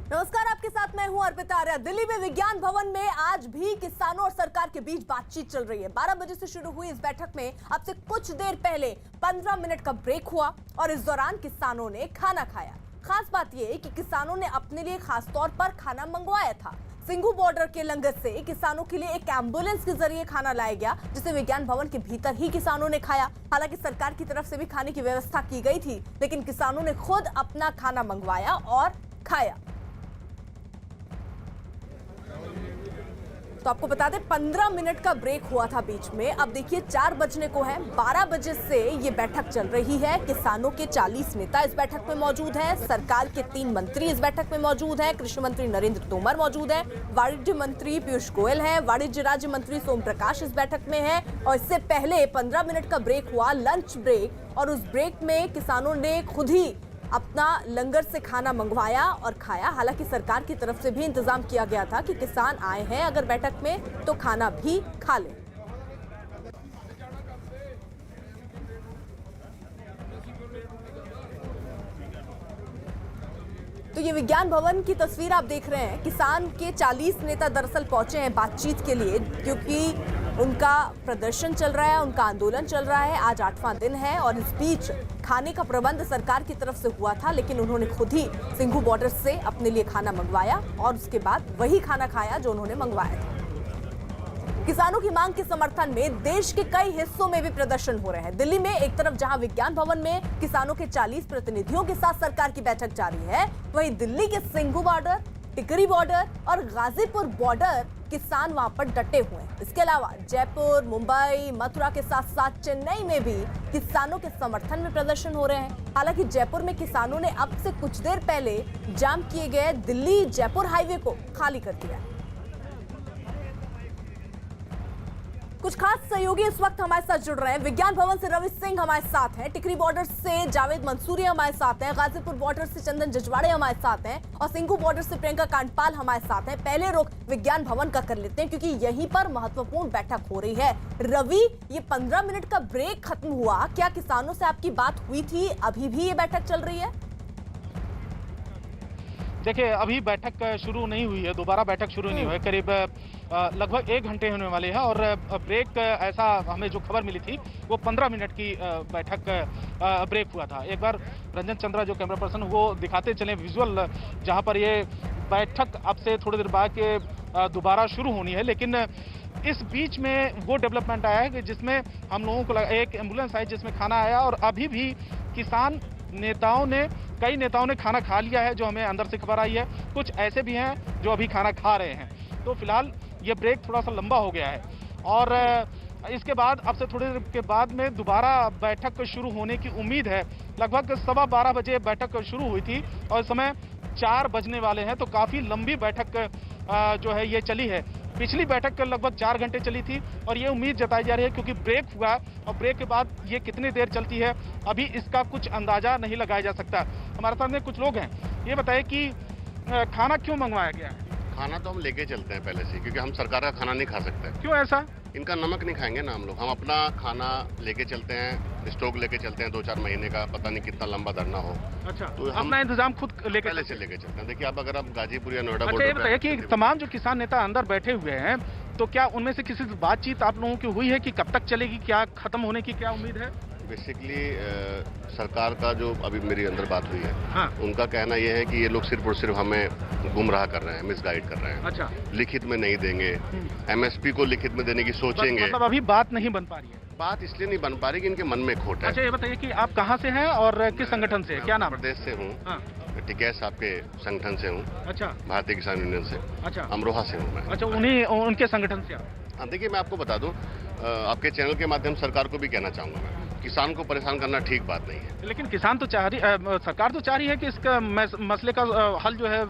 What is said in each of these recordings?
नमस्कार, आपके साथ मैं हूं अर्पिता आर्या। दिल्ली में विज्ञान भवन में आज भी किसानों और सरकार के बीच बातचीत चल रही है। 12 बजे से शुरू हुई इस बैठक में अब से कुछ देर पहले 15 मिनट का ब्रेक हुआ और इस दौरान किसानों ने खाना खाया। खास बात यह कि किसानों ने अपने लिए खास तौर पर खाना मंगवाया था। सिंघू बॉर्डर के लंगर से किसानों के लिए एक एम्बुलेंस के जरिए खाना लाया गया, जिसे विज्ञान भवन के भीतर ही किसानों ने खाया। हालांकि सरकार की तरफ से भी खाने की व्यवस्था की गई थी, लेकिन किसानों ने खुद अपना खाना मंगवाया और खाया। तो आपको बता दें 15 मिनट का ब्रेक हुआ था बीच में। अब देखिए 4 बजने को है। 12 बजे से ये बैठक चल रही है। किसानों के 40 नेता इस बैठक में मौजूद हैं। सरकार के 3 मंत्री इस बैठक में मौजूद हैं। कृषि मंत्री नरेंद्र तोमर मौजूद हैं। वाणिज्य मंत्री पीयूष गोयल हैं। वाणिज्य राज्य मंत्री सोम प्रकाश इस बैठक में हैं। और इससे पहले 15 मिनट का ब्रेक हुआ, लंच ब्रेक, और उस ब्रेक में किसानों ने खुद ही अपना लंगर से खाना मंगवाया और खाया। हालांकि सरकार की तरफ से भी इंतजाम किया गया था कि किसान आए हैं अगर बैठक में तो खाना भी खा लें। तो ये विज्ञान भवन की तस्वीर आप देख रहे हैं। किसान के 40 नेता दरअसल पहुंचे हैं बातचीत के लिए, क्योंकि उनका प्रदर्शन चल रहा है, उनका आंदोलन चल रहा है। आज 8वां दिन है और इस बीच खाने का प्रबंध सरकार की तरफ से हुआ था, लेकिन उन्होंने खुद ही सिंघू बॉर्डर से अपने लिए खाना मंगवाया और उसके बाद वही खाना खाया जो उन्होंने मंगवाया था। किसानों की मांग के समर्थन में देश के कई हिस्सों में भी प्रदर्शन हो रहे हैं। दिल्ली में एक तरफ जहां विज्ञान भवन में किसानों के 40 प्रतिनिधियों के साथ सरकार की बैठक जारी है, वहीं दिल्ली के सिंघू बॉर्डर, टिकरी बॉर्डर और गाजीपुर बॉर्डर किसान वहां पर डटे हुए हैं। इसके अलावा जयपुर, मुंबई, मथुरा के साथ साथ चेन्नई में भी किसानों के समर्थन में प्रदर्शन हो रहे हैं। हालांकि जयपुर में किसानों ने अब से कुछ देर पहले जाम किए गए दिल्ली जयपुर हाईवे को खाली कर दिया। कुछ खास सहयोगी इस वक्त हमारे साथ जुड़ रहे हैं। विज्ञान भवन से रवि सिंह हमारे साथ हैं, टिकरी बॉर्डर से जावेद मंसूरी हमारे साथ हैं, गाजीपुर बॉर्डर से चंदन जजवाड़े हमारे साथ हैं और सिंघू बॉर्डर से प्रियंका कांडपाल हमारे साथ हैं। पहले रुख विज्ञान भवन का कर लेते हैं, क्योंकि यहीं पर महत्वपूर्ण बैठक हो रही है। रवि, ये 15 मिनट का ब्रेक खत्म हुआ, क्या किसानों से आपकी बात हुई थी? अभी भी ये बैठक चल रही है? देखिए, अभी बैठक शुरू नहीं हुई है, दोबारा बैठक शुरू नहीं हुई है। करीब लगभग 1 घंटे होने वाले हैं और ब्रेक, ऐसा हमें जो खबर मिली थी, वो 15 मिनट की बैठक ब्रेक हुआ था। एक बार रंजन चंद्रा जो कैमरा पर्सन, वो दिखाते चले विजुअल, जहां पर ये बैठक अब से थोड़ी देर बाद के दोबारा शुरू होनी है। लेकिन इस बीच में वो डेवलपमेंट आया है कि जिसमें हम लोगों को लगा, एक एम्बुलेंस आई जिसमें खाना आया और अभी भी किसान कई नेताओं ने खाना खा लिया है, जो हमें अंदर से खबर आई है। कुछ ऐसे भी हैं जो अभी खाना खा रहे हैं। तो फिलहाल ये ब्रेक थोड़ा सा लंबा हो गया है और इसके बाद अब से थोड़ी देर के बाद में दोबारा बैठक शुरू होने की उम्मीद है। लगभग 12:15 बजे बैठक शुरू हुई थी और इस समय 4 बजने वाले हैं। तो काफ़ी लंबी बैठक जो है ये चली है। पिछली बैठक लगभग 4 घंटे चली थी और ये उम्मीद जताई जा रही है, क्योंकि ब्रेक हुआ और ब्रेक के बाद ये कितनी देर चलती है अभी इसका कुछ अंदाजा नहीं लगाया जा सकता। हमारे सामने कुछ लोग हैं, ये बताइए कि खाना क्यों मंगवाया गया है? खाना तो हम लेके चलते हैं पहले से, क्योंकि हम सरकार का खाना नहीं खा सकते। क्यों ऐसा? इनका नमक नहीं खाएंगे ना हम लोग। हम अपना खाना लेके चलते हैं, स्टॉक लेके चलते हैं 2-4 महीने का, पता नहीं कितना लंबा धरना हो। अच्छा, तो हम अपना इंतजाम खुद लेके पहले से लेके चलते हैं। देखिए, अब अगर आप गाजीपुर या नोएडा अच्छा, ये बताइए कि तमाम जो किसान नेता अंदर बैठे हुए हैं, तो क्या उनमें से किसी से बातचीत आप लोगों की हुई है कि कब तक चलेगी, क्या खत्म होने की क्या उम्मीद है? बेसिकली सरकार का जो अभी मेरी अंदर बात हुई है, हाँ। उनका कहना यह है कि ये लोग सिर्फ और सिर्फ हमें गुमराह कर रहे हैं, मिसगाइड कर रहे हैं। अच्छा, लिखित में नहीं देंगे, एमएसपी को लिखित में देने की सोचेंगे। मतलब अभी बात नहीं बन पा रही है? बात इसलिए नहीं बन पा रही कि इनके मन में खोट है। अच्छा, ये बताइए कि आप कहाँ से हैं और किस संगठन से? क्या नाम? प्रदेश से हूँ। हाँ। टिकैत आपके संगठन से हूँ। अच्छा, भारतीय किसान यूनियन से। अच्छा, अमरोहा से हूँ मैं। अच्छा, उनके संगठन से आप? हाँ, देखिए, मैं आपको बता दूं, आपके चैनल के माध्यम से सरकार को भी कहना चाहूंगा मैं, किसान को परेशान करना ठीक बात नहीं है। लेकिन किसान तो सरकार तो चाह रही है कि इसका मसले का हल जो है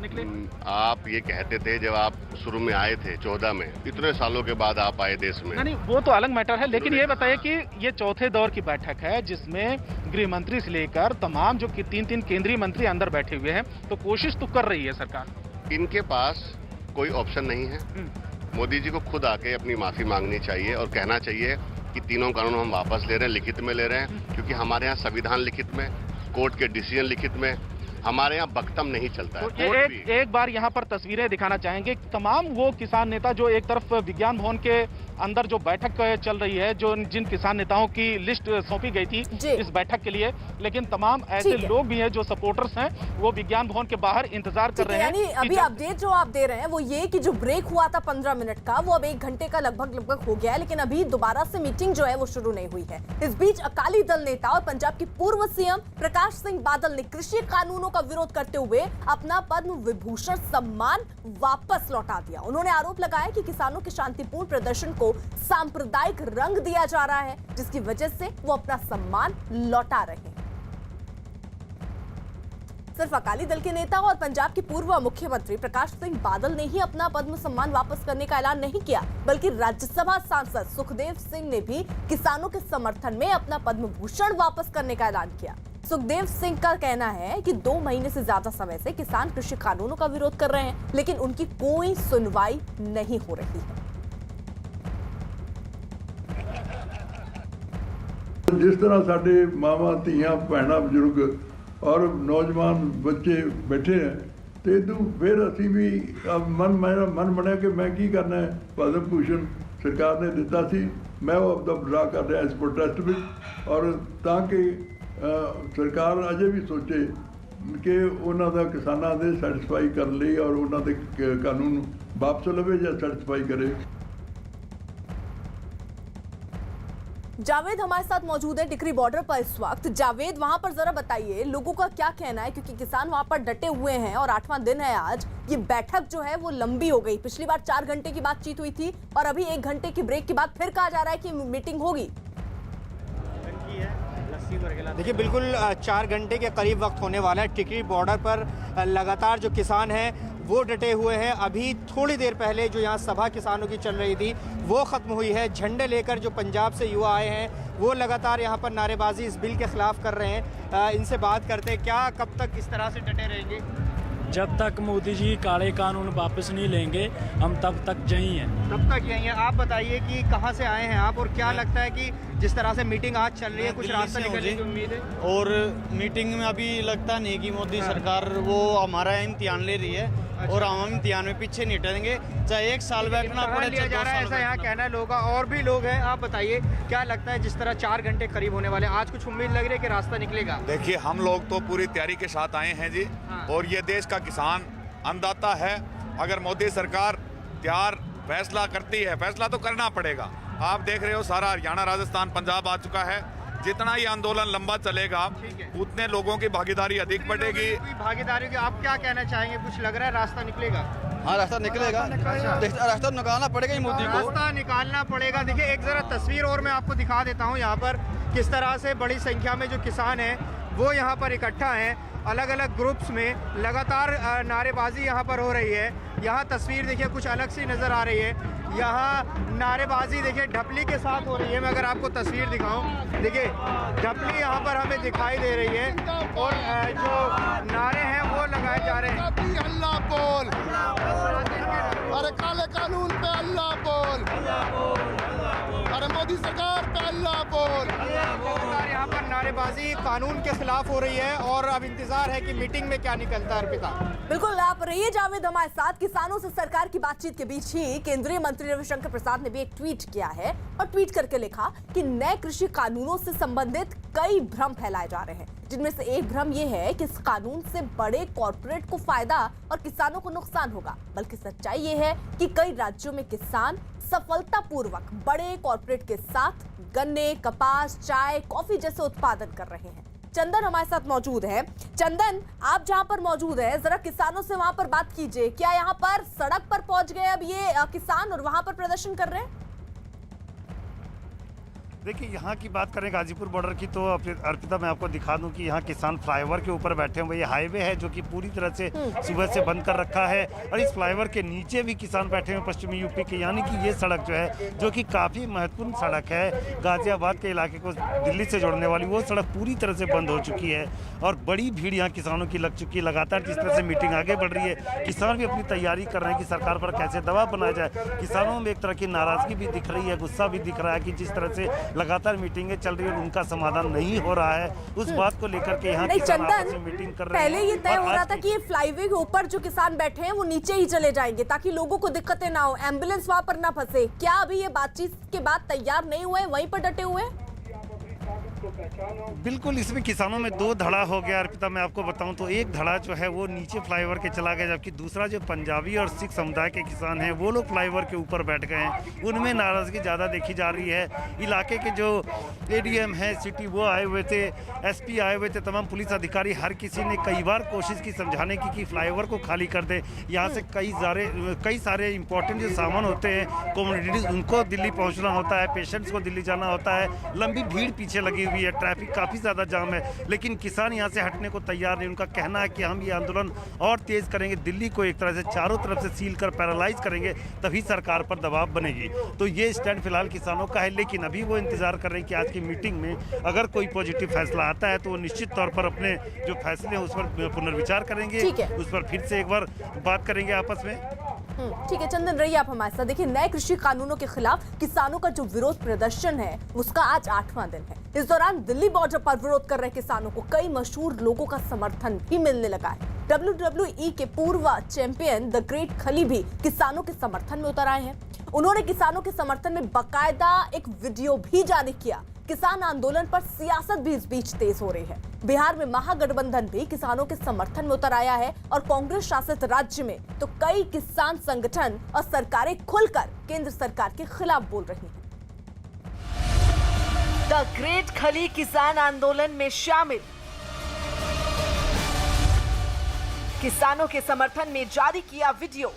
निकले। आप ये कहते थे जब आप शुरू में आए थे 14 में, इतने सालों के बाद आप आए देश में। नहीं, वो तो अलग मैटर है। लेकिन ये बताइए कि ये चौथे दौर की बैठक है, जिसमें गृह मंत्री से लेकर तमाम जो 3 केंद्रीय मंत्री अंदर बैठे हुए हैं, तो कोशिश तो कर रही है सरकार। इनके पास कोई ऑप्शन नहीं है। मोदी जी को खुद आके अपनी माफी मांगनी चाहिए और कहना चाहिए कि तीनों कानून हम वापस ले रहे हैं, लिखित में ले रहे हैं, क्योंकि हमारे यहाँ संविधान लिखित में, कोर्ट के डिसीजन लिखित में, हमारे यहाँ बख्तम नहीं चलता है। तो एक बार यहाँ पर तस्वीरें दिखाना चाहेंगे। तमाम वो किसान नेता जो एक तरफ विज्ञान भवन के अंदर जो बैठक चल रही है, जो जिन किसान नेताओं की लिस्ट सौंपी गई थी इस बैठक के लिए, लेकिन तमाम ऐसे लोग भी हैं जो सपोर्टर्स हैं, वो विज्ञान भवन के बाहर इंतजार कर रहे हैं। यानी अभी अपडेट जो आप दे रहे हैं वो ये कि जो ब्रेक हुआ था 15 मिनट का, वो अब 1 घंटे का लगभग हो गया है, लेकिन अभी दोबारा से मीटिंग जो है वो शुरू नहीं हुई है। इस बीच अकाली दल नेता और पंजाब के पूर्व सीएम प्रकाश सिंह बादल ने कृषि कानूनों का विरोध करते हुए अपना पद्म विभूषण सम्मान वापस लौटा दिया। उन्होंने आरोप लगाया कि किसानों के शांतिपूर्ण प्रदर्शन को सांप्रदायिक रंग दिया जा रहा है, जिसकी वजह से वो अपना सम्मान लौटा रहे हैं। सिर्फ अकाली दल के नेता और पंजाब के पूर्व मुख्यमंत्री प्रकाश सिंह बादल ने ही अपना पद्म सम्मान वापस करने का ऐलान नहीं किया, बल्कि राज्यसभा सांसद सुखदेव सिंह ने भी किसानों के समर्थन में अपना पद्म भूषण वापस करने का ऐलान किया। सुखदेव सिंह का कहना है कि 2 महीने से ज्यादा समय से किसान कृषि कानूनों का विरोध कर रहे हैं, लेकिन उनकी कोई सुनवाई नहीं हो रही है। जिस तरह साडे मावा धीयां भैणां बजुर्ग और नौजवान बच्चे बैठे हैं, तो इदू फिर असी भी मेरा मन बनया कि मैं की करना है। पद्म भूषण सरकार ने दिता सी, मैं वो अपना ड्रा कर रहा इस प्रोटेस्ट में, और ताकि सरकार अजे भी सोचे कि उन्होंने किसानों दे सैटिस्फाई कर ली और उन्होंने कानून वापस लवे या सैटिस्फाई करे। जावेद हमारे साथ मौजूद है टिकरी बॉर्डर पर इस वक्त। जावेद, वहां पर जरा बताइए लोगों का क्या कहना है, क्योंकि किसान वहां पर डटे हुए हैं और 8वां दिन है आज। ये बैठक जो है वो लंबी हो गई। पिछली बार 4 घंटे की बातचीत हुई थी और अभी 1 घंटे की ब्रेक के बाद फिर कहा जा रहा है कि मीटिंग होगी। देखिए, बिल्कुल 4 घंटे के करीब वक्त होने वाला है। टिकरी बॉर्डर पर लगातार जो किसान हैं वो डटे हुए हैं। अभी थोड़ी देर पहले जो यहाँ सभा किसानों की चल रही थी वो ख़त्म हुई है। झंडे लेकर जो पंजाब से युवा आए हैं वो लगातार यहाँ पर नारेबाजी इस बिल के खिलाफ कर रहे हैं। इनसे बात करते हैं, क्या कब तक इस तरह से डटे रहेंगे? जब तक मोदी जी काले कानून वापस नहीं लेंगे हम तब तक यहीं हैं। तब तक यहीं हैं। आप बताइए कि कहाँ से आए हैं आप, और क्या लगता है कि जिस तरह से मीटिंग आज चल रही है कुछ रास्ता निकलने की उम्मीद है? और मीटिंग में अभी लगता नहीं कि मोदी सरकार वो हमारा इम्तिहान ले रही है। अच्छा। और हम इम्तिहान में पीछे नहीं हटेंगे, चाहे 1 साल बैठना पड़े, लिया जा रहा है, ऐसा यहाँ कहना है लोगों का। और भी लोग हैं, आप बताइए क्या लगता है जिस तरह 4 घंटे करीब होने वाले, आज कुछ उम्मीद लग रही है कि रास्ता निकलेगा? देखिए, हम लोग तो पूरी तैयारी के साथ आए हैं जी। हाँ। और ये देश का किसान अन्नदाता है। अगर मोदी सरकार तैयार फैसला करती है, फैसला तो करना पड़ेगा। आप देख रहे हो सारा हरियाणा, राजस्थान, पंजाब आ चुका है। जितना ये आंदोलन लंबा चलेगा उतने लोगों की भागीदारी अधिक बढ़ेगी। भागीदारी की आप क्या कहना चाहेंगे? कुछ लग रहा है रास्ता निकलेगा? हाँ, रास्ता निकलेगा। रास्ता निकालना पड़ेगा मोदी को, रास्ता निकालना पड़ेगा। देखिए, एक जरा तस्वीर और मैं आपको दिखा देता हूँ यहाँ पर किस तरह से बड़ी संख्या में जो किसान हैं वो यहाँ पर इकट्ठा हैं। अलग अलग ग्रुप्स में लगातार नारेबाजी यहाँ पर हो रही है। यहाँ तस्वीर देखिए कुछ अलग सी नज़र आ रही है। यहाँ नारेबाजी देखिए ढपली के साथ हो रही है। मैं अगर आपको तस्वीर दिखाऊं, देखिए ढपली यहाँ पर हमें दिखाई दे रही है और जो नारे हैं वो लगाए जा रहे हैं। अल्लाह बोल, अरे काले कानून पे अल्लाह बोल, अरे मोदी सरकार पे अल्लाह बोल। यहाँ पर नारेबाजी कानून के खिलाफ हो रही है और अब इंतजार है कि मीटिंग में क्या निकलता है। अर्पिता, बिल्कुल आप रहिए जावेद हमारे साथ। किसानों से सरकार की बातचीत के बीच ही केंद्रीय मंत्री रविशंकर प्रसाद ने भी एक ट्वीट किया है और ट्वीट करके लिखा कि नए कृषि कानूनों से संबंधित कई भ्रम फैलाए जा रहे हैं, जिनमें से एक भ्रम यह है कि इस कानून से बड़े कॉर्पोरेट को फायदा और किसानों को नुकसान होगा, बल्कि सच्चाई यह है कि कई राज्यों में किसान सफलतापूर्वक बड़े कॉर्पोरेट के साथ गन्ने, कपास, चाय, कॉफी जैसे उत्पादन कर रहे हैं। चंदन हमारे साथ मौजूद है। चंदन, आप जहां पर मौजूद है जरा किसानों से वहां पर बात कीजिए। क्या यहाँ पर सड़क पर पहुंच गए अब ये किसान और वहां पर प्रदर्शन कर रहे हैं? देखिए, यहाँ की बात करें गाजीपुर बॉर्डर की, तो अर्पिता मैं आपको दिखा दूं कि यहाँ किसान फ्लाईओवर के ऊपर बैठे हुए। ये हाईवे है जो कि पूरी तरह से सुबह से बंद कर रखा है और इस फ्लाईओवर के नीचे भी किसान बैठे हुए पश्चिमी यूपी के। यानी कि ये सड़क जो है जो कि काफ़ी महत्वपूर्ण सड़क है, गाजियाबाद के इलाके को दिल्ली से जोड़ने वाली, वो सड़क पूरी तरह से बंद हो चुकी है और बड़ी भीड़ यहाँ किसानों की लग चुकी है। लगातार जिस तरह से मीटिंग आगे बढ़ रही है, किसान भी अपनी तैयारी कर रहे हैं कि सरकार पर कैसे दबाव बनाया जाए। किसानों में एक तरह की नाराज़गी भी दिख रही है, गुस्सा भी दिख रहा है कि जिस तरह से लगातार मीटिंगें चल रही है और उनका समाधान नहीं हो रहा है। उस बात को लेकर के यहाँ नहीं किसान आपस में चंदन, मीटिंग कर रहे हैं। पहले ये तय और हो रहा आज था कि ये फ्लाईवे के ऊपर जो किसान बैठे हैं वो नीचे ही चले जाएंगे ताकि लोगों को दिक्कतें ना हो, एम्बुलेंस वहां पर ना फंसे। क्या अभी ये बातचीत के बाद तैयार नहीं हुए, वहीं पर डटे हुए हैं? बिल्कुल, इसमें किसानों में दो धड़ा हो गया अर्पिता। मैं आपको बताऊं तो एक धड़ा जो है वो नीचे फ्लाईओवर के चला गया, जबकि दूसरा जो पंजाबी और सिख समुदाय के किसान हैं वो लोग फ्लाईओवर के ऊपर बैठ गए हैं। उनमें नाराजगी ज़्यादा देखी जा रही है। इलाके के जो एडीएम है सिटी वो आए हुए थे, एसपी आए हुए थे, तमाम पुलिस अधिकारी, हर किसी ने कई बार कोशिश की समझाने की कि फ्लाईओवर को खाली कर दे। यहाँ से कई सारे इंपॉर्टेंट जो सामान होते हैं कम्युनिटीज, उनको दिल्ली पहुँचना होता है, पेशेंट्स को दिल्ली जाना होता है। लंबी भीड़ पीछे लगी हुई है, ट्रैफिक काफ़ी ज़्यादा जाम है, लेकिन किसान यहाँ से हटने को तैयार नहीं। उनका कहना है कि हम ये आंदोलन और तेज़ करेंगे, दिल्ली को एक तरह से चारों तरफ से सील कर पैरालाइज करेंगे, तभी सरकार पर दबाव बनेगी। तो ये स्टैंड फिलहाल किसानों का है, लेकिन अभी वो इंतजार कर रहे हैं कि आज की मीटिंग में अगर कोई पॉजिटिव फैसला आता है तो वो निश्चित तौर पर अपने जो फैसले हैं उस पर पुनर्विचार करेंगे, उस पर फिर से एक बार बात करेंगे आपस में। ठीक है चंदन, रहिए आप हमारे साथ। देखिए, नए कृषि कानूनों के खिलाफ किसानों का जो विरोध प्रदर्शन है उसका आज 8वां दिन है। इस दौरान दिल्ली बॉर्डर पर विरोध कर रहे किसानों को कई मशहूर लोगों का समर्थन भी मिलने लगा है। WWE के पूर्व चैंपियन द ग्रेट खली भी किसानों के समर्थन में उतर आए हैं। उन्होंने किसानों के समर्थन में बाकायदा एक वीडियो भी जारी किया। किसान आंदोलन पर सियासत भी इस बीच तेज हो रही है। बिहार में महागठबंधन भी किसानों के समर्थन में उतर आया है और कांग्रेस शासित राज्य में तो कई किसान संगठन और सरकारें खुलकर केंद्र सरकार के खिलाफ बोल रही हैं। द ग्रेट खली किसान आंदोलन में शामिल, किसानों के समर्थन में जारी किया वीडियो।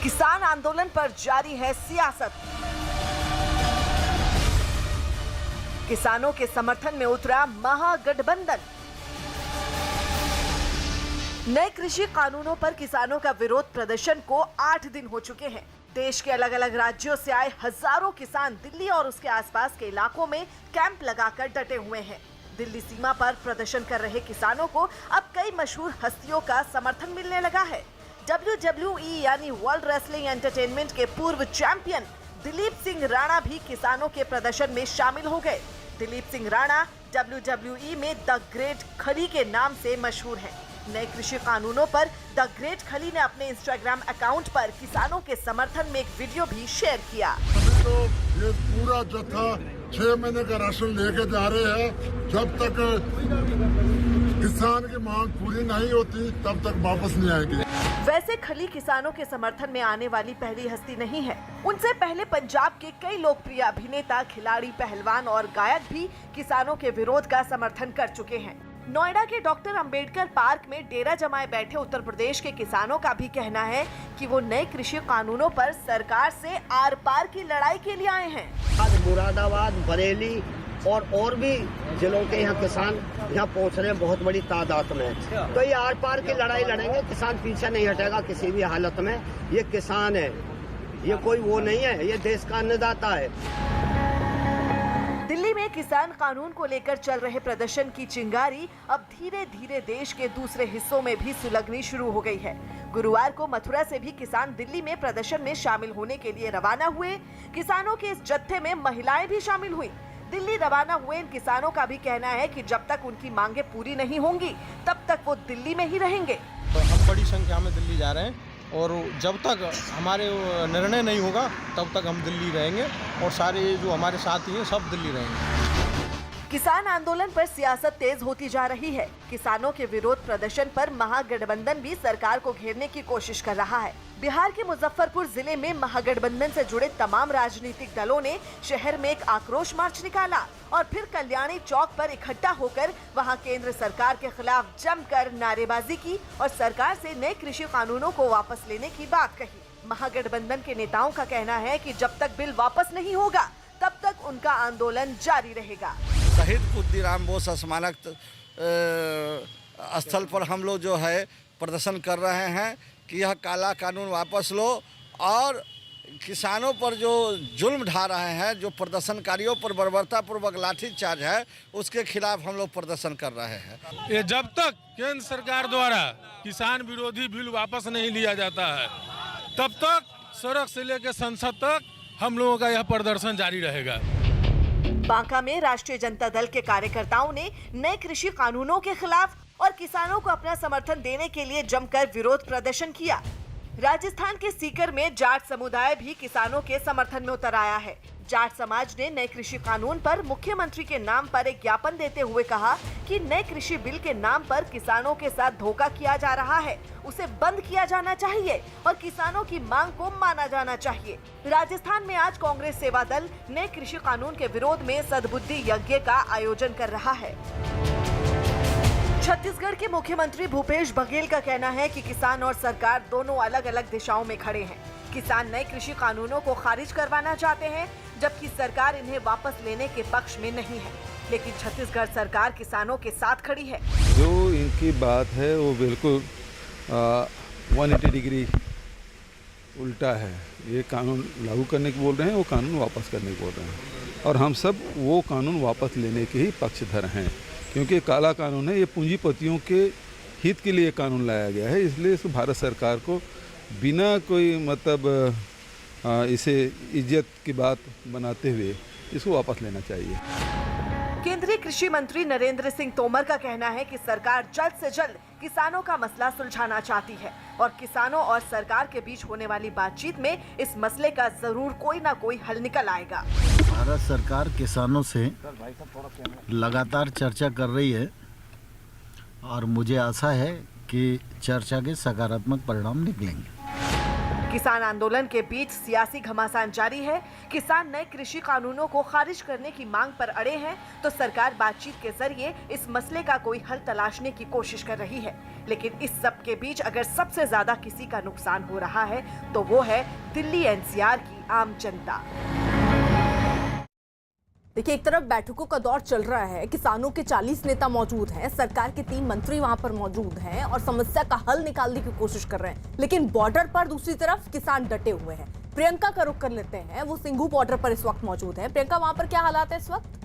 किसान आंदोलन पर जारी है सियासत। किसानों के समर्थन में उतरा महागठबंधन। नए कृषि कानूनों पर किसानों का विरोध प्रदर्शन को 8 दिन हो चुके हैं। देश के अलग अलग राज्यों से आए हजारों किसान दिल्ली और उसके आसपास के इलाकों में कैंप लगाकर डटे हुए हैं। दिल्ली सीमा पर प्रदर्शन कर रहे किसानों को अब कई मशहूर हस्तियों का समर्थन मिलने लगा है। WWE यानी वर्ल्ड रेसलिंग एंटरटेनमेंट के पूर्व चैंपियन दिलीप सिंह राणा भी किसानों के प्रदर्शन में शामिल हो गए। दिलीप सिंह राणा WWE में द ग्रेट खली के नाम से मशहूर हैं। नए कृषि कानूनों पर द ग्रेट खली ने अपने इंस्टाग्राम अकाउंट पर किसानों के समर्थन में एक वीडियो भी शेयर किया। तो ये पूरा जत्था 6 महीने का राशन लेके जा रहे हैं। जब तक किसान की मांग पूरी नहीं होती तब तक वापस नहीं आएंगे। वैसे खली किसानों के समर्थन में आने वाली पहली हस्ती नहीं है। उनसे पहले पंजाब के कई लोकप्रिय अभिनेता, खिलाड़ी, पहलवान और गायक भी किसानों के विरोध का समर्थन कर चुके हैं। नोएडा के डॉक्टर अंबेडकर पार्क में डेरा जमाए बैठे उत्तर प्रदेश के किसानों का भी कहना है कि वो नए कृषि कानूनों पर सरकार से आर पार की लड़ाई के लिए आए हैं। आज मुरादाबाद, बरेली और भी जिलों के यहाँ किसान यहाँ पहुँच रहे हैं बहुत बड़ी तादाद में। तो ये आर पार की लड़ाई लड़ेंगे, किसान पीछे नहीं हटेगा किसी भी हालत में। ये किसान है, ये कोई वो नहीं है, ये देश का अन्नदाता है। दिल्ली में किसान कानून को लेकर चल रहे प्रदर्शन की चिंगारी अब धीरे धीरे देश के दूसरे हिस्सों में भी सुलगनी शुरू हो गई है। गुरुवार को मथुरा से भी किसान दिल्ली में प्रदर्शन में शामिल होने के लिए रवाना हुए। किसानों के इस जत्थे में महिलाएं भी शामिल हुई। दिल्ली रवाना हुए इन किसानों का भी कहना है कि जब तक उनकी मांगे पूरी नहीं होंगी तब तक वो दिल्ली में ही रहेंगे। तो हम बड़ी संख्या में दिल्ली जा रहे हैं और जब तक हमारे निर्णय नहीं होगा तब तक हम दिल्ली रहेंगे और सारे जो हमारे साथी हैं सब दिल्ली रहेंगे। किसान आंदोलन पर सियासत तेज होती जा रही है। किसानों के विरोध प्रदर्शन पर महागठबंधन भी सरकार को घेरने की कोशिश कर रहा है। बिहार के मुजफ्फरपुर जिले में महागठबंधन से जुड़े तमाम राजनीतिक दलों ने शहर में एक आक्रोश मार्च निकाला और फिर कल्याणी चौक पर इकट्ठा होकर वहां केंद्र सरकार के खिलाफ जमकर नारेबाजी की और सरकार से नए कृषि कानूनों को वापस लेने की बात कही। महागठबंधन के नेताओं का कहना है कि जब तक बिल वापस नहीं होगा तब तक उनका आंदोलन जारी रहेगा। शहीद खुद्दीराम बोस स्मारक स्थल पर हम लोग जो है प्रदर्शन कर रहे हैं कि यह काला कानून वापस लो और किसानों पर जो जुल्म ढा रहे हैं, जो प्रदर्शनकारियों पर बर्बरतापूर्वक लाठीचार्ज है, उसके खिलाफ हम लोग प्रदर्शन कर रहे हैं। ये जब तक केंद्र सरकार द्वारा किसान विरोधी बिल वापस नहीं लिया जाता है तब तक सड़क से लेकर संसद तक हम लोगों का यह प्रदर्शन जारी रहेगा। बांका में राष्ट्रीय जनता दल के कार्यकर्ताओं ने नए कृषि कानूनों के खिलाफ और किसानों को अपना समर्थन देने के लिए जमकर विरोध प्रदर्शन किया। राजस्थान के सीकर में जाट समुदाय भी किसानों के समर्थन में उतर आया है। जाट समाज ने नए कृषि कानून पर मुख्यमंत्री के नाम पर एक ज्ञापन देते हुए कहा कि नए कृषि बिल के नाम पर किसानों के साथ धोखा किया जा रहा है, उसे बंद किया जाना चाहिए और किसानों की मांग को माना जाना चाहिए। राजस्थान में आज कांग्रेस सेवा दल नए कृषि कानून के विरोध में सद्बुद्धि यज्ञ का आयोजन कर रहा है। छत्तीसगढ़ के मुख्यमंत्री भूपेश बघेल का कहना है कि किसान और सरकार दोनों अलग अलग दिशाओं में खड़े हैं। किसान नए कृषि कानूनों को खारिज करवाना चाहते हैं, जबकि सरकार इन्हें वापस लेने के पक्ष में नहीं है। लेकिन छत्तीसगढ़ सरकार किसानों के साथ खड़ी है। जो इनकी बात है वो बिल्कुल 180 डिग्री उल्टा है। ये कानून लागू करने की बोल रहे हैं, वो कानून वापस करने की बोल रहे हैं, और हम सब वो कानून वापस लेने के ही पक्षधर हैं, क्योंकि काला कानून है। ये पूंजीपतियों के हित के लिए कानून लाया गया है, इसलिए इस भारत सरकार को बिना कोई मतलब इसे इज्जत की बात बनाते हुए इसको वापस लेना चाहिए। केंद्रीय कृषि मंत्री नरेंद्र सिंह तोमर का कहना है कि सरकार जल्द से जल्द किसानों का मसला सुलझाना चाहती है और किसानों और सरकार के बीच होने वाली बातचीत में इस मसले का जरूर कोई ना कोई हल निकल आएगा। भारत सरकार किसानों से लगातार चर्चा कर रही है और मुझे आशा है कि चर्चा के सकारात्मक परिणाम निकलेंगे। किसान आंदोलन के बीच सियासी घमासान जारी है। किसान नए कृषि कानूनों को खारिज करने की मांग पर अड़े हैं, तो सरकार बातचीत के जरिए इस मसले का कोई हल तलाशने की कोशिश कर रही है। लेकिन इस सब के बीच अगर सबसे ज्यादा किसी का नुकसान हो रहा है तो वो है दिल्ली एनसीआर की आम जनता। देखिए, एक तरफ बैठकों का दौर चल रहा है, किसानों के 40 नेता मौजूद हैं, सरकार के 3 मंत्री वहां पर मौजूद हैं और समस्या का हल निकालने की कोशिश कर रहे हैं। लेकिन बॉर्डर पर दूसरी तरफ किसान डटे हुए हैं। प्रियंका का रुख कर लेते हैं, वो सिंघू बॉर्डर पर इस वक्त मौजूद है। प्रियंका, वहां पर क्या हालात है इस वक्त?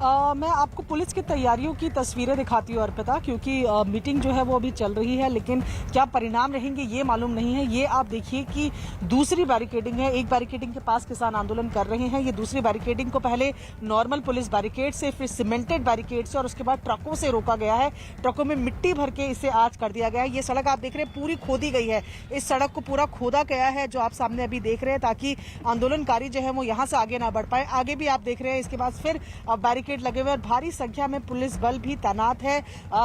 मैं आपको पुलिस की तैयारियों की तस्वीरें दिखाती हूँ अर्पिता, क्योंकि मीटिंग जो है वो अभी चल रही है, लेकिन क्या परिणाम रहेंगे ये मालूम नहीं है। ये आप देखिए कि दूसरी बैरिकेडिंग है। एक बैरिकेडिंग के पास किसान आंदोलन कर रहे हैं, ये दूसरी बैरिकेडिंग को पहले नॉर्मल पुलिस बैरिकेड से, फिर सीमेंटेड बैरिकेड से और उसके बाद ट्रकों से रोका गया है। ट्रकों में मिट्टी भर के इसे आज कर दिया गया है। ये सड़क आप देख रहे हैं पूरी खोदी गई है। इस सड़क को पूरा खोदा गया है जो आप सामने अभी देख रहे हैं, ताकि आंदोलनकारी जो है वो यहाँ से आगे ना बढ़ पाए। आगे भी आप देख रहे हैं, इसके बाद फिर बैरिकेड लगे हुए और भारी संख्या में पुलिस बल भी तैनात है।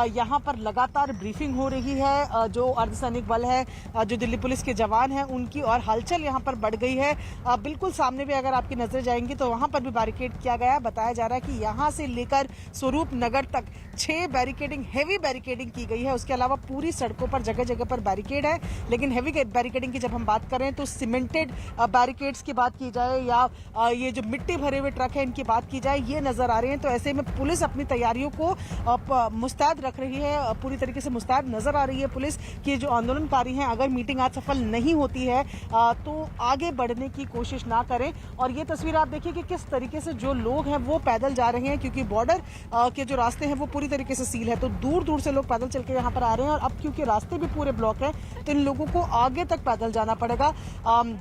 यहाँ पर लगातार ब्रीफिंग हो रही है। जो अर्धसैनिक बल है, जो दिल्ली पुलिस के जवान हैं, उनकी और हलचल यहाँ पर बढ़ गई है। बिल्कुल सामने भी अगर आपकी नजर जाएंगी तो वहाँ पर भी बैरिकेड किया गया है। बताया जा रहा है कि यहाँ से लेकर स्वरूप नगर तक 6 बैरिकेडिंग, हेवी बैरिकेडिंग की गई है। उसके अलावा पूरी सड़कों पर जगह जगह पर बैरिकेड है। लेकिन हेवी बैरिकेडिंग की जब हम बात करें तो सीमेंटेड बैरिकेड्स की बात की जाए या ये जो मिट्टी भरे हुए ट्रक है इनकी बात की जाए, ये नजर आ रहे हैं। तो ऐसे में पुलिस अपनी तैयारियों को मुस्तैद रख रही है, पूरी तरीके से मुस्तैद नजर आ रही है पुलिस कि जो आंदोलनकारी हैं अगर मीटिंग आज सफल नहीं होती है तो आगे बढ़ने की कोशिश ना करें। और ये तस्वीर आप देखिए कि किस तरीके से जो लोग हैं वो पैदल जा रहे हैं, क्योंकि बॉर्डर के जो रास्ते हैं वो पूरी तरीके से सील है, तो दूर दूर से लोग पैदल चल के यहाँ पर आ रहे हैं। और अब क्योंकि रास्ते भी पूरे ब्लॉक हैं तो इन लोगों को आगे तक पैदल जाना पड़ेगा।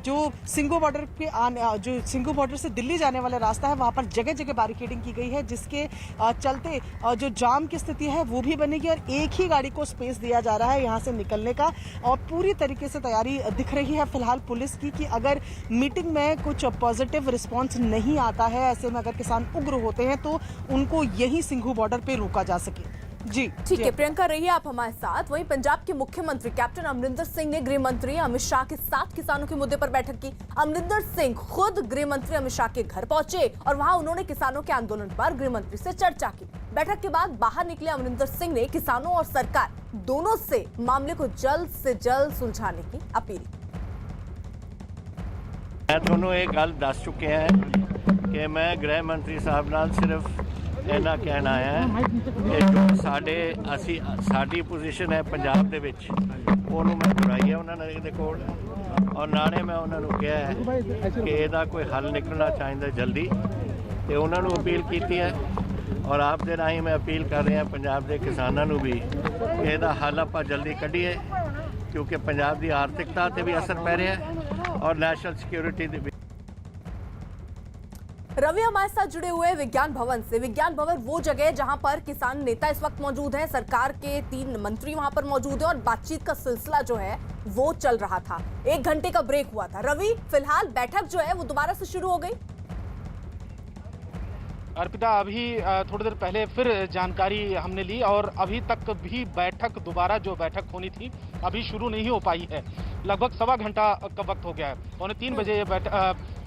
जो सिंघू बॉर्डर पे जो सिंघू बॉर्डर से दिल्ली जाने वाला रास्ता है वहाँ पर जगह जगह बैरिकेडिंग की गई है, जिसके चलते जो जाम की स्थिति है वो भी बनेगी और एक ही गाड़ी को स्पेस दिया जा रहा है यहाँ से निकलने का। और पूरी तरीके से तैयारी दिख रही है फिलहाल पुलिस की कि अगर मीटिंग में कुछ पॉजिटिव रिस्पांस नहीं आता है, ऐसे में अगर किसान उग्र होते हैं तो उनको यही सिंघू बॉर्डर पे रोका जा सके। जी ठीक है प्रियंका, रहिए आप हमारे साथ। वहीं पंजाब के मुख्यमंत्री कैप्टन अमरिंदर सिंह ने गृह मंत्री अमित शाह के साथ किसानों के मुद्दे पर बैठक की। अमरिंदर सिंह खुद गृह मंत्री अमित शाह के घर पहुंचे और वहां उन्होंने किसानों के आंदोलन पर गृह मंत्री से चर्चा की। बैठक के बाद बाहर निकले अमरिंदर सिंह ने किसानों और सरकार दोनों से मामले को जल्द से जल्द सुलझाने की अपील की। मैं ਤੁਹਾਨੂੰ ਇਹ ਗੱਲ ਦੱਸ ਚੁੱਕਿਆ ਹੈ ਕਿ ਮੈਂ ਗ੍ਰਹਿ ਮੰਤਰੀ ਸਾਹਿਬ ਨਾਲ ਸਿਰਫ ਇਹਨਾਂ ਕਹਿਣ ਆਇਆ ਹੈ ਕਿ ਜੋ ਸਾਡੀ ਪੋਜੀਸ਼ਨ ਹੈ ਪੰਜਾਬ ਦੇ ਵਿੱਚ ਉਹਨੂੰ ਮੈਂ ਦੁਹਰਾਈ ਹੈ ਉਹਨਾਂ ਦੇ ਕੋਲ ਔਰ ਨਾਲੇ ਮੈਂ ਉਹਨਾਂ ਨੂੰ ਕਿਹਾ ਹੈ ਕਿ ਇਹਦਾ ਕੋਈ ਹੱਲ ਨਿਕਲਣਾ ਚਾਹੀਦਾ ਜਲਦੀ ਤੇ ਉਹਨਾਂ ਨੂੰ ਅਪੀਲ ਕੀਤੀ ਹੈ ਔਰ ਆਪ ਦੇ ਰਾਹੀਂ ਮੈਂ ਅਪੀਲ ਕਰ ਰਿਹਾ ਪੰਜਾਬ ਦੇ ਕਿਸਾਨਾਂ ਨੂੰ ਵੀ ਇਹਦਾ ਹੱਲ ਆਪਾਂ ਜਲਦੀ ਕੱਢੀਏ ਕਿਉਂਕਿ ਪੰਜਾਬ ਦੀ ਆਰਥਿਕਤਾ ਤੇ ਵੀ ਅਸਰ ਪੈ ਰਿਹਾ ਹੈ और नेशनल सिक्योरिटी दे रवि हमारे साथ जुड़े हुए विज्ञान भवन से। विज्ञान भवन वो जगह है जहां पर किसान नेता इस वक्त मौजूद हैं, सरकार के 3 मंत्री वहां पर मौजूद हैं और बातचीत का सिलसिला जो है वो चल रहा था। 1 घंटे का ब्रेक हुआ था। रवि, फिलहाल बैठक जो है वो दोबारा से शुरू हो गई। अर्पिता, अभी थोड़ी देर पहले फिर जानकारी हमने ली और अभी तक भी बैठक दोबारा जो बैठक होनी थी अभी शुरू नहीं हो पाई है। लगभग 1.25 घंटा का वक्त हो गया है। 2:45 बजे ये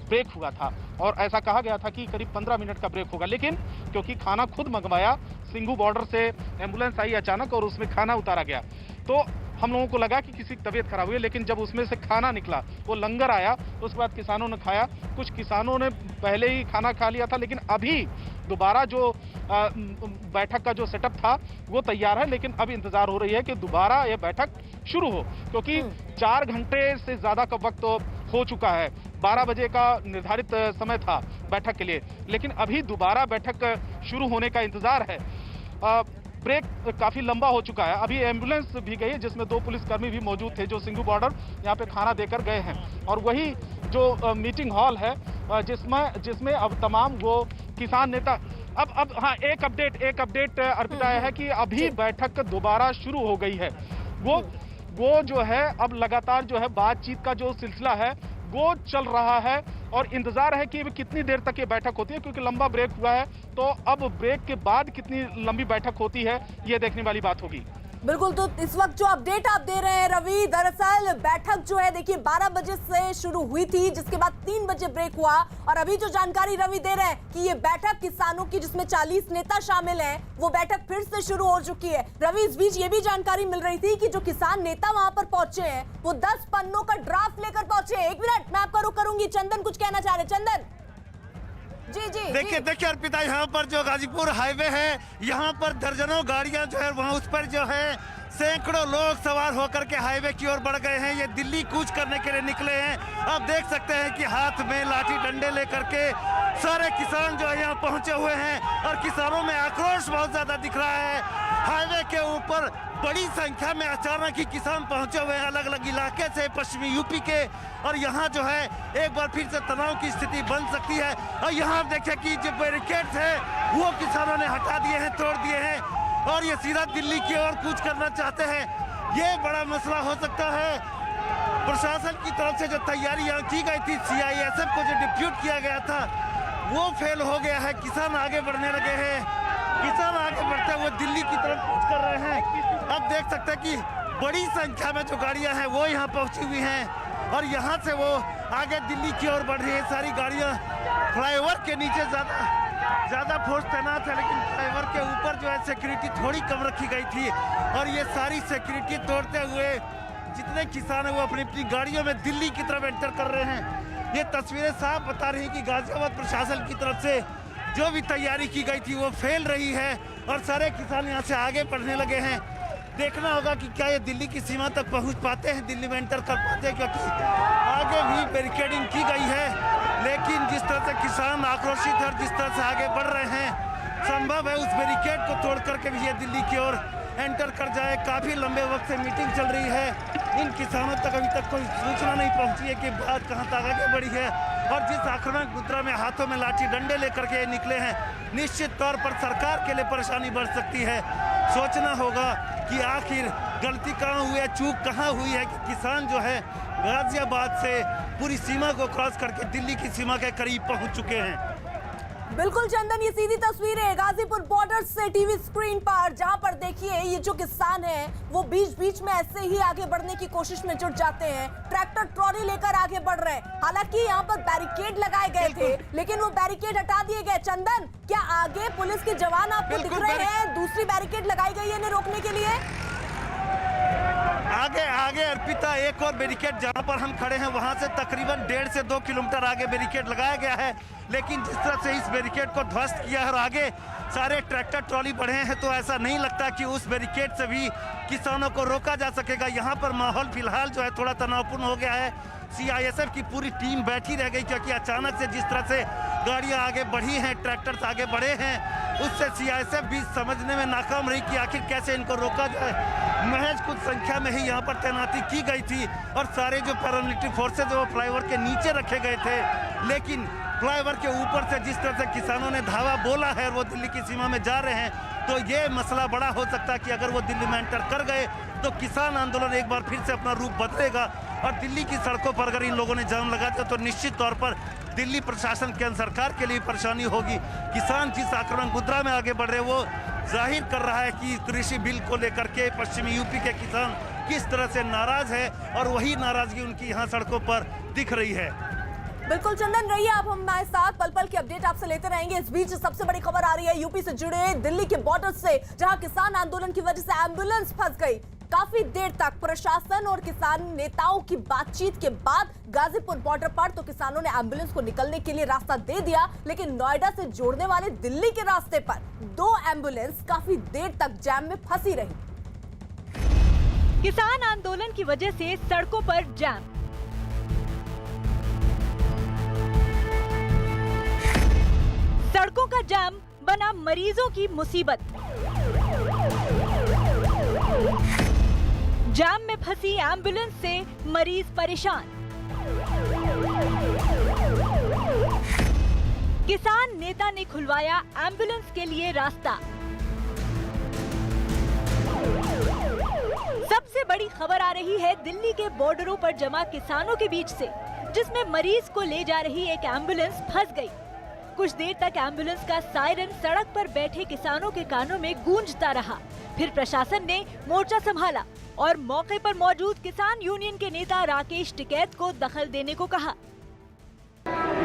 ब्रेक हुआ था और ऐसा कहा गया था कि करीब 15 मिनट का ब्रेक होगा, लेकिन क्योंकि खाना खुद मंगवाया, सिंघू बॉर्डर से एम्बुलेंस आई अचानक और उसमें खाना उतारा गया, तो हम लोगों को लगा कि किसी की तबीयत खराब हुई है। लेकिन जब उसमें से खाना निकला, वो लंगर आया, उसके बाद किसानों ने खाया। कुछ किसानों ने पहले ही खाना खा लिया था, लेकिन अभी दोबारा जो बैठक का जो सेटअप था वो तैयार है। लेकिन अब इंतजार हो रही है कि दोबारा ये बैठक शुरू हो, क्योंकि 4 घंटे से ज़्यादा का वक्त तो हो चुका है। 12 बजे का निर्धारित समय था बैठक के लिए, लेकिन अभी दोबारा बैठक शुरू होने का इंतजार है। ब्रेक काफ़ी लंबा हो चुका है। अभी एम्बुलेंस भी गई है जिसमें 2 पुलिसकर्मी भी मौजूद थे जो सिंघू बॉर्डर यहाँ पे खाना देकर गए हैं, और वही जो मीटिंग हॉल है जिसमें अब तमाम वो किसान नेता अब हाँ, एक अपडेट अर्पिता है कि अभी बैठक दोबारा शुरू हो गई है। वो जो है अब लगातार जो है बातचीत का जो सिलसिला है वो चल रहा है और इंतजार है कि कितनी देर तक ये बैठक होती है, क्योंकि लंबा ब्रेक हुआ है। तो अब ब्रेक के बाद कितनी लंबी बैठक होती है ये देखने वाली बात होगी। बिल्कुल, तो इस वक्त जो अपडेट आप दे रहे हैं रवि, दरअसल बैठक जो है देखिए 12 बजे से शुरू हुई थी, जिसके बाद 3 बजे ब्रेक हुआ, और अभी जो जानकारी रवि दे रहे हैं कि ये बैठक किसानों की जिसमें 40 नेता शामिल हैं, वो बैठक फिर से शुरू हो चुकी है। रवि, इस बीच ये भी जानकारी मिल रही थी कि जो किसान नेता वहां पर पहुंचे हैं वो 10 पन्नों का ड्राफ्ट लेकर पहुंचे हैं। 1 मिनट, मैं आपका रुख करूंगी। चंदन कुछ कहना चाह रहे। चंदन जी देखिए अर्पिता, यहाँ पर जो गाजीपुर हाईवे है, यहाँ पर दर्जनों गाड़ियाँ जो है वहाँ उस पर जो है सैकड़ों लोग सवार होकर के हाईवे की ओर बढ़ गए हैं। ये दिल्ली कूच करने के लिए निकले हैं। आप देख सकते हैं कि हाथ में लाठी डंडे लेकर के सारे किसान जो है यहाँ पहुंचे हुए हैं, और किसानों में आक्रोश बहुत ज्यादा दिख रहा है। हाईवे के ऊपर बड़ी संख्या में अचानक ही किसान पहुंचे हुए हैं अलग अलग इलाके से, पश्चिमी यूपी के, और यहाँ जो है एक बार फिर से तनाव की स्थिति बन सकती है। और यहाँ देखिए कि जो बैरिकेड्स है वो किसानों ने हटा दिए हैं, तोड़ दिए हैं, और ये सीधा दिल्ली की ओर कूच करना चाहते हैं। ये बड़ा मसला हो सकता है। प्रशासन की तरफ से जो तैयारी यहाँ की गई थी, CISF को जो डिप्यूट किया गया था वो फेल हो गया है। किसान आगे बढ़ने लगे हैं, किसान आगे बढ़ते हुए दिल्ली की तरफ कूच कर रहे हैं। अब देख सकते हैं कि बड़ी संख्या में जो गाड़ियां हैं वो यहाँ पहुंची हुई हैं, और यहाँ से वो आगे दिल्ली की ओर बढ़ रही है। सारी गाड़ियां फ्लाईओवर के नीचे ज्यादा फोर्स तैनात है, लेकिन फ्लाईओवर के ऊपर जो है सिक्योरिटी थोड़ी कम रखी गई थी, और ये सारी सिक्योरिटी तोड़ते हुए जितने किसान हैं वो अपनी अपनी गाड़ियों में दिल्ली की तरफ एंटर कर रहे हैं। ये तस्वीरें साफ बता रही हैं कि गाजियाबाद प्रशासन की तरफ से जो भी तैयारी की गई थी वो फेल रही है, और सारे किसान यहाँ से आगे बढ़ने लगे हैं। देखना होगा कि क्या ये दिल्ली की सीमा तक पहुंच पाते हैं, दिल्ली में एंटर कर पाते हैं, क्योंकि आगे भी बैरिकेडिंग की गई है। लेकिन जिस तरह से किसान आक्रोशित है और जिस तरह से आगे बढ़ रहे हैं, संभव है उस बैरिकेड को तोड़ करके भी ये दिल्ली की ओर एंटर कर जाए। काफी लंबे वक्त से मीटिंग चल रही है, इन किसानों तक अभी तक कोई सूचना नहीं पहुंची है कि बात कहां तक आगे बढ़ी है, और जिस आक्रामक मुद्रा में हाथों में लाठी डंडे लेकर के निकले हैं, निश्चित तौर पर सरकार के लिए परेशानी बढ़ सकती है। सोचना होगा कि आखिर गलती कहाँ हुई है, चूक कहाँ हुई है कि किसान जो है गाजियाबाद से पूरी सीमा को क्रॉस करके दिल्ली की सीमा के करीब पहुंच चुके हैं। बिल्कुल चंदन, ये सीधी तस्वीर है गाजीपुर बॉर्डर से टीवी स्क्रीन पर, जहां पर देखिए ये जो किसान हैं वो बीच बीच में ऐसे ही आगे बढ़ने की कोशिश में जुट जाते हैं, ट्रैक्टर ट्रॉली लेकर आगे बढ़ रहे हैं। हालांकि यहाँ पर बैरिकेड लगाए गए थे, लेकिन वो बैरिकेड हटा दिए गए। चंदन, क्या आगे पुलिस के जवान आपको दिख रहे हैं? दूसरी बैरिकेड लगाई गई है इन्हें रोकने के लिए। आगे अर्पिता, एक और बैरिकेड जहां पर हम खड़े हैं वहां से तकरीबन 1.5 से 2 किलोमीटर आगे बैरिकेड लगाया गया है, लेकिन जिस तरह से इस बैरिकेड को ध्वस्त किया है और आगे सारे ट्रैक्टर ट्रॉली बढ़े हैं, तो ऐसा नहीं लगता कि उस बैरिकेड से भी किसानों को रोका जा सकेगा। यहाँ पर माहौल फिलहाल जो है थोड़ा तनावपूर्ण हो गया है। सीआईएसएफ की पूरी टीम बैठी रह गई, क्योंकि अचानक से जिस तरह से गाड़ियां आगे बढ़ी हैं, ट्रैक्टर्स आगे बढ़े हैं, उससे सीआईएसएफ भी समझने में नाकाम रही कि आखिर कैसे इनको रोका जाए। महज कुछ संख्या में ही यहाँ पर तैनाती की गई थी और सारे जो पैरामिलिट्री फोर्सेज वो फ्लाईओवर के नीचे रखे गए थे, लेकिन फ्लाईओवर के ऊपर से जिस तरह से किसानों ने धावा बोला है और वो दिल्ली की सीमा में जा रहे हैं, तो ये मसला बड़ा हो सकता है कि अगर वो दिल्ली में एंटर कर गए तो किसान आंदोलन एक बार फिर से अपना रूप बदलेगा और दिल्ली की सड़कों पर अगर इन लोगों ने जाम लगा दिया तो निश्चित तौर पर दिल्ली प्रशासन केंद्र सरकार के लिए परेशानी होगी। किसान जिस आक्रमण मुद्रा में आगे बढ़ रहे वो जाहिर कर रहा है कि कृषि बिल को लेकर के पश्चिमी यूपी के किसान किस तरह से नाराज है और वही नाराजगी उनकी यहाँ सड़कों पर दिख रही है। बिल्कुल चंदन, रहिए आप हमारे साथ, पल पल की अपडेट आपसे लेते रहेंगे। इस बीच सबसे बड़ी खबर आ रही है यूपी से जुड़े दिल्ली के बॉर्डर से, जहां किसान आंदोलन की वजह से एम्बुलेंस फंस गई। काफी देर तक प्रशासन और किसान नेताओं की बातचीत के बाद गाजीपुर बॉर्डर पर तो किसानों ने एम्बुलेंस को निकलने के लिए रास्ता दे दिया, लेकिन नोएडा से जोड़ने वाले दिल्ली के रास्ते पर 2 एम्बुलेंस काफी देर तक जैम में फंसी रही। किसान आंदोलन की वजह से सड़कों पर जाम, सड़कों का जाम बना मरीजों की मुसीबत। जाम में फंसी एम्बुलेंस से मरीज परेशान। किसान नेता ने खुलवाया एम्बुलेंस के लिए रास्ता। सबसे बड़ी खबर आ रही है दिल्ली के बॉर्डरों पर जमा किसानों के बीच से, जिसमें मरीज को ले जा रही एक एम्बुलेंस फंस गई। कुछ देर तक एम्बुलेंस का सायरन सड़क पर बैठे किसानों के कानों में गूंजता रहा। फिर प्रशासन ने मोर्चा संभाला और मौके पर मौजूद किसान यूनियन के नेता राकेश टिकैत को दखल देने को कहा।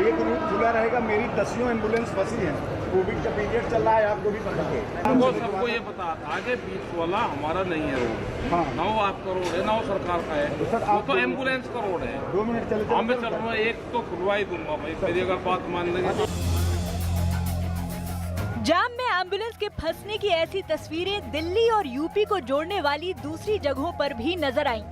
एक रूट खुला रहेगा, मेरी 10 एम्बुलेंस फंसी है, कोविड का पीरियड चल रहा है, आपको भी पता है। वो सबको ये पता था आगे बीच वाला हमारा नहीं है रोड, हाँ। 9 आपका रोड है, 9 सरकार का है, वो तो एम्बुलेंस का रोड है। 2 मिनट चले, मैं चल रहा हूँ, एक तो खुलवा ही दूंगा भाई, मेरी अगर बात मान लेंगे। जाम में एम्बुलेंस के फंसने की ऐसी तस्वीरें दिल्ली और यूपी को जोड़ने वाली दूसरी जगहों पर भी नजर आईं।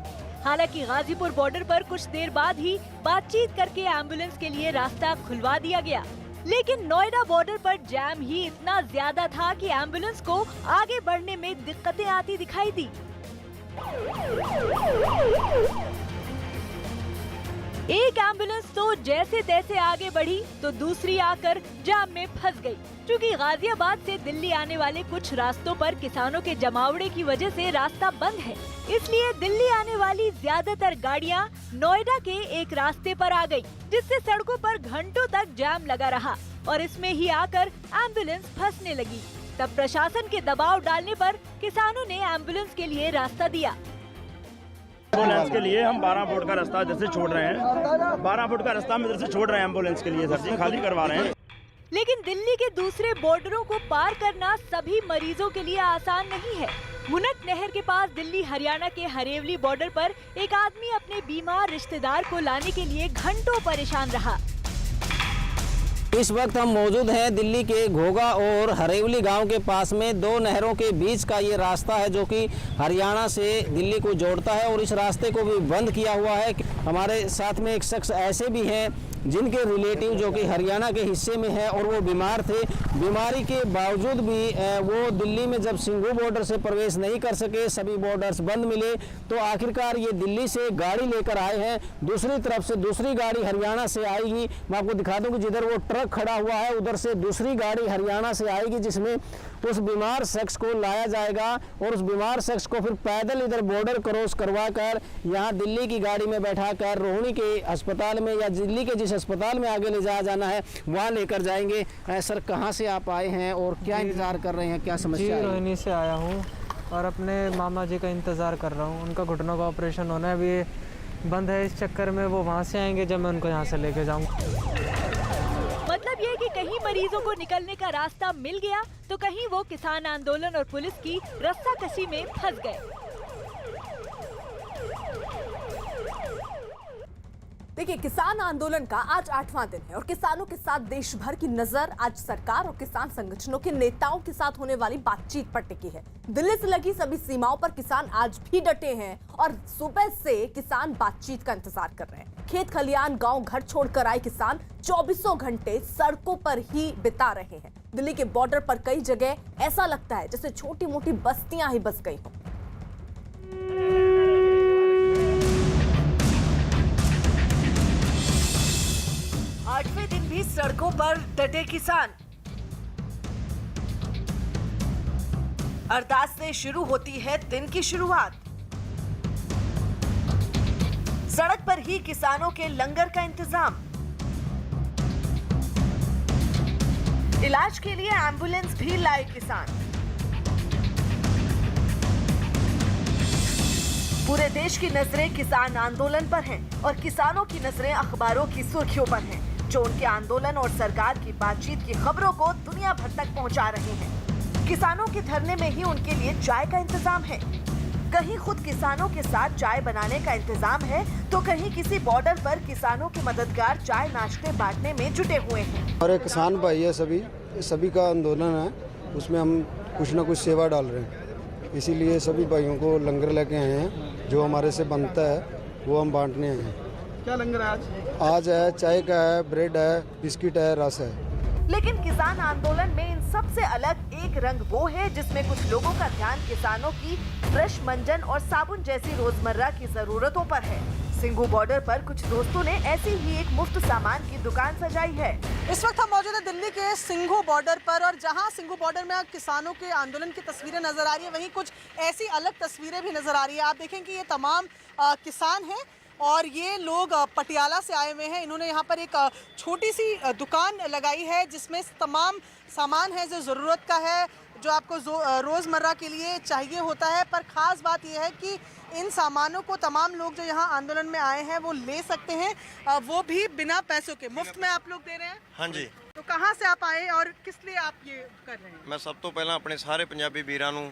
हालांकि गाजीपुर बॉर्डर पर कुछ देर बाद ही बातचीत करके एम्बुलेंस के लिए रास्ता खुलवा दिया गया, लेकिन नोएडा बॉर्डर पर जाम ही इतना ज्यादा था कि एम्बुलेंस को आगे बढ़ने में दिक्कतें आती दिखाई दी। एक एम्बुलेंस तो जैसे तैसे आगे बढ़ी तो दूसरी आकर जाम में फंस गई। क्योंकि गाजियाबाद से दिल्ली आने वाले कुछ रास्तों पर किसानों के जमावड़े की वजह से रास्ता बंद है, इसलिए दिल्ली आने वाली ज्यादातर गाड़ियां नोएडा के एक रास्ते पर आ गई, जिससे सड़कों पर घंटों तक जाम लगा रहा और इसमें ही आकर एम्बुलेंस फंसने लगी। तब प्रशासन के दबाव डालने पर किसानों ने एम्बुलेंस के लिए रास्ता दिया। एम्बुलेंस के लिए हम 12 फुट का रास्ता इधर से छोड़ रहे हैं, 12 फुट का रास्ता हम इधर से छोड़ रहे हैं एम्बुलेंस के लिए, सर जी खाली करवा रहे हैं। लेकिन दिल्ली के दूसरे बॉर्डरों को पार करना सभी मरीजों के लिए आसान नहीं है। मुनक नहर के पास दिल्ली हरियाणा के हरेवली बॉर्डर पर एक आदमी अपने बीमार रिश्तेदार को लाने के लिए घंटों परेशान रहा। इस वक्त हम मौजूद हैं दिल्ली के घोगा और हरेवली गांव के पास में, 2 नहरों के बीच का ये रास्ता है जो कि हरियाणा से दिल्ली को जोड़ता है और इस रास्ते को भी बंद किया हुआ है। हमारे साथ में एक शख्स ऐसे भी हैं जिनके रिलेटिव जो कि हरियाणा के हिस्से में है और वो बीमार थे। बीमारी के बावजूद भी वो दिल्ली में जब सिंघू बॉर्डर से प्रवेश नहीं कर सके, सभी बॉर्डर्स बंद मिले, तो आखिरकार ये दिल्ली से गाड़ी लेकर आए हैं। दूसरी तरफ से दूसरी गाड़ी हरियाणा से आएगी। मैं आपको दिखा दूं कि जिधर वो ट्रक खड़ा हुआ है उधर से दूसरी गाड़ी हरियाणा से आएगी, जिसमें उस बीमार शख्स को लाया जाएगा और उस बीमार शख्स को फिर पैदल इधर बॉर्डर क्रॉस करवा कर यहाँ दिल्ली की गाड़ी में बैठा कर रोहिणी के अस्पताल में या दिल्ली के जिस अस्पताल में आगे ले जाया जाना है वहाँ लेकर जाएंगे। सर, कहाँ से आप आए हैं और क्या इंतजार कर रहे हैं, क्या समस्या है? रोहिणी से आया हूँ और अपने मामा जी का इंतज़ार कर रहा हूँ। उनका घुटनों का ऑपरेशन होना है, अभी बंद है, इस चक्कर में वो वहाँ से आएंगे जब मैं उनको यहाँ से लेके जाऊँगा। मतलब ये कि कहीं मरीजों को निकलने का रास्ता मिल गया तो कहीं वो किसान आंदोलन और पुलिस की रस्साकशी में फंस गए। देखिए, किसान आंदोलन का आज 8वां दिन है और किसानों के साथ देश भर की नजर आज सरकार और किसान संगठनों के नेताओं के साथ होने वाली बातचीत पर टिकी है। दिल्ली से लगी सभी सीमाओं पर किसान आज भी डटे हैं और सुबह से किसान बातचीत का इंतजार कर रहे हैं। खेत खलियान, गांव, घर छोड़कर आए किसान 24 घंटे सड़कों पर ही बिता रहे हैं। दिल्ली के बॉर्डर पर कई जगह ऐसा लगता है जैसे छोटी मोटी बस्तियां ही बस गई हों। आठवें दिन भी सड़कों पर डटे किसान। अरदास से शुरू होती है दिन की शुरुआत। सड़क पर ही किसानों के लंगर का इंतजाम। इलाज के लिए एम्बुलेंस भी लाए किसान। पूरे देश की नजरें किसान आंदोलन पर हैं और किसानों की नजरें अखबारों की सुर्खियों पर हैं, जो उनके आंदोलन और सरकार की बातचीत की खबरों को दुनिया भर तक पहुंचा रहे हैं। किसानों के धरने में ही उनके लिए चाय का इंतजाम है। कहीं खुद किसानों के साथ चाय बनाने का इंतजाम है, तो कहीं किसी बॉर्डर पर किसानों के मददगार चाय नाश्ते बांटने में जुटे हुए हैं। हमारे किसान भाई है, सभी का आंदोलन है, उसमें हम कुछ न कुछ सेवा डाल रहे हैं। इसीलिए सभी भाइयों को लंगर लेके आए हैं, जो हमारे से बनता है वो हम बांटने आए हैं। क्या लंगर है आज है, चाय का है, ब्रेड है, बिस्किट है, रस है। लेकिन किसान आंदोलन में इन सबसे अलग एक रंग वो है जिसमें कुछ लोगों का ध्यान किसानों की ब्रश, मंजन और साबुन जैसी रोजमर्रा की जरूरतों पर है। सिंघू बॉर्डर पर कुछ दोस्तों ने ऐसी ही एक मुफ्त सामान की दुकान सजाई है। इस वक्त हम मौजूद है दिल्ली के सिंघू बॉर्डर पर और जहां सिंघू बॉर्डर में किसानों के आंदोलन की तस्वीरें नजर आ रही है, वहीं कुछ ऐसी अलग तस्वीरें भी नजर आ रही है। आप देखें कि ये तमाम किसान हैं और ये लोग पटियाला से आए हुए हैं। इन्होंने यहाँ पर एक छोटी सी दुकान लगाई है जिसमें तमाम सामान है जो ज़रूरत का है, जो आपको रोज़मर्रा के लिए चाहिए होता है। पर ख़ास बात यह है कि इन सामानों को तमाम लोग जो यहाँ आंदोलन में आए हैं वो ले सकते हैं, वो भी बिना पैसों के। मुफ्त में आप लोग दे रहे हैं? हाँ जी। तो कहाँ से आप आए और किस लिए आप ये कर रहे हैं? मैं सब तो पहला अपने सारे पंजाबी वीरां नूं,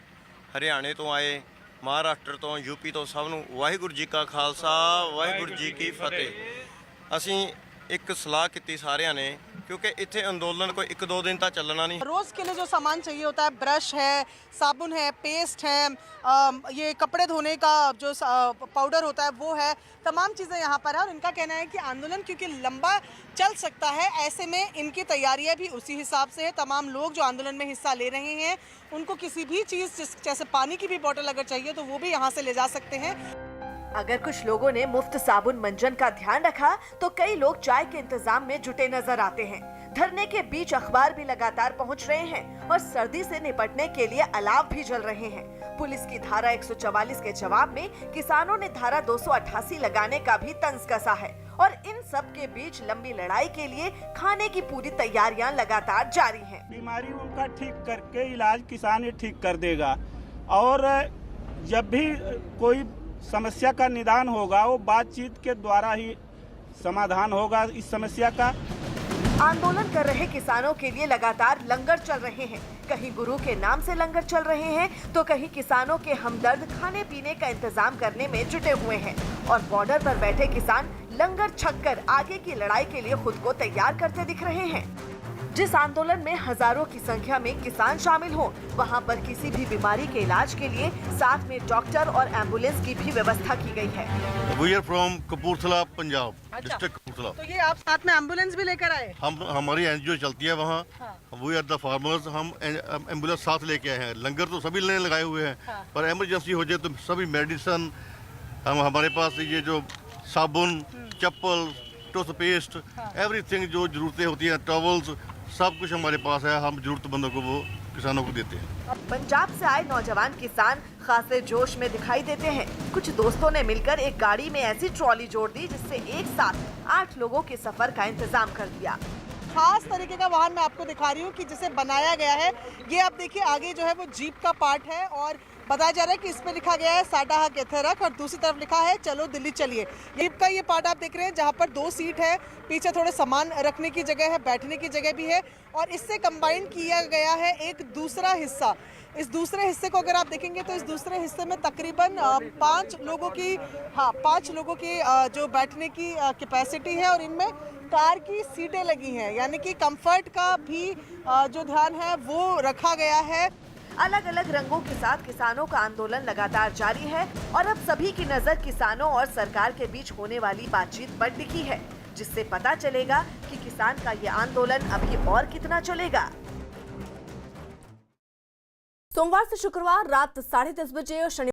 हरियाणे तो आए, महाराष्ट्र तो, यूपी तो सब नूं वाहिगुरू जी का खालसा, वाहिगुरू जी की फतेह। असीं एक सलाह की सारिਆਂ ने, क्योंकि इत्थे अंदोलन कोई 1-2 दिन तक चलना नहीं। रोज़ के लिए जो सामान चाहिए होता है, ब्रश है, साबुन है, पेस्ट है, ये कपड़े धोने का जो पाउडर होता है वो है, तमाम चीज़ें यहाँ पर है। और इनका कहना है कि आंदोलन क्योंकि लंबा चल सकता है, ऐसे में इनकी तैयारियाँ भी उसी हिसाब से है। तमाम लोग जो आंदोलन में हिस्सा ले रहे हैं उनको किसी भी चीज़ जैसे पानी की भी बोतल अगर चाहिए तो वो भी यहाँ से ले जा सकते हैं। अगर कुछ लोगों ने मुफ्त साबुन मंजन का ध्यान रखा तो कई लोग चाय के इंतजाम में जुटे नजर आते हैं। धरने के बीच अखबार भी लगातार पहुंच रहे हैं और सर्दी से निपटने के लिए अलाव भी जल रहे हैं। पुलिस की धारा 144 के जवाब में किसानों ने धारा 288 लगाने का भी तंज कसा है और इन सब के बीच लंबी लड़ाई के लिए खाने की पूरी तैयारियां लगातार जारी हैं। बीमारी उनका ठीक करके इलाज किसान ही ठीक कर देगा और जब भी कोई समस्या का निदान होगा वो बातचीत के द्वारा ही समाधान होगा इस समस्या का। आंदोलन कर रहे किसानों के लिए लगातार लंगर चल रहे हैं। कहीं गुरु के नाम से लंगर चल रहे हैं तो कहीं किसानों के हमदर्द खाने पीने का इंतजाम करने में जुटे हुए हैं और बॉर्डर पर बैठे किसान लंगर छककर आगे की लड़ाई के लिए खुद को तैयार करते दिख रहे हैं। जिस आंदोलन में हजारों की संख्या में किसान शामिल हो, वहां पर किसी भी बीमारी के इलाज के लिए साथ में डॉक्टर और एम्बुलेंस की भी व्यवस्था की गई है। We are from Kapurthala, Punjab, district Kapurthala. तो ये आप साथ में एम्बुलेंस भी लेकर आए? हमारी एनजीओ चलती है वहाँ। वी आर द फार्मर्स, हम एम्बुलेंस साथ लेके आए हैं। लंगर तो सभी ने लगाए हुए हैं, पर इमरजेंसी हो जाए तो सभी मेडिसिन हमारे पास, ये जो साबुन, चप्पल, टूथपेस्ट, एवरीथिंग जो जरूरतें होती हैं, टॉवल्स, सब कुछ हमारे पास है। हम जरूरतमंदों को वो किसानों को देते हैं। पंजाब से आए नौजवान किसान खासे जोश में दिखाई देते हैं। कुछ दोस्तों ने मिलकर एक गाड़ी में ऐसी ट्रॉली जोड़ दी जिससे एक साथ 8 लोगों के सफर का इंतजाम कर दिया। खास तरीके का वाहन मैं आपको दिखा रही हूँ कि जिसे बनाया गया है। ये आप देखिए आगे जो है वो जीप का पार्ट है और बताया जा रहा है कि इस पे लिखा गया है साडा हक इत्थे रख और दूसरी तरफ लिखा है चलो दिल्ली चलिए। जीप का ये पार्ट आप देख रहे हैं जहाँ पर 2 सीट है, पीछे थोड़े सामान रखने की जगह है, बैठने की जगह भी है और इससे कंबाइन किया गया है एक दूसरा हिस्सा। इस दूसरे हिस्से को अगर आप देखेंगे तो इस दूसरे हिस्से में तकरीबन 5 लोगों की जो बैठने की कैपेसिटी है और इनमें कार की सीटें लगी हैं, यानी कि कंफर्ट का भी जो ध्यान है वो रखा गया है। अलग अलग रंगों के साथ किसानों का आंदोलन लगातार जारी है और अब सभी की नजर किसानों और सरकार के बीच होने वाली बातचीत पर टिकी है, जिससे पता चलेगा कि किसान का ये आंदोलन अभी और कितना चलेगा। सोमवार से शुक्रवार रात 10:30 बजे और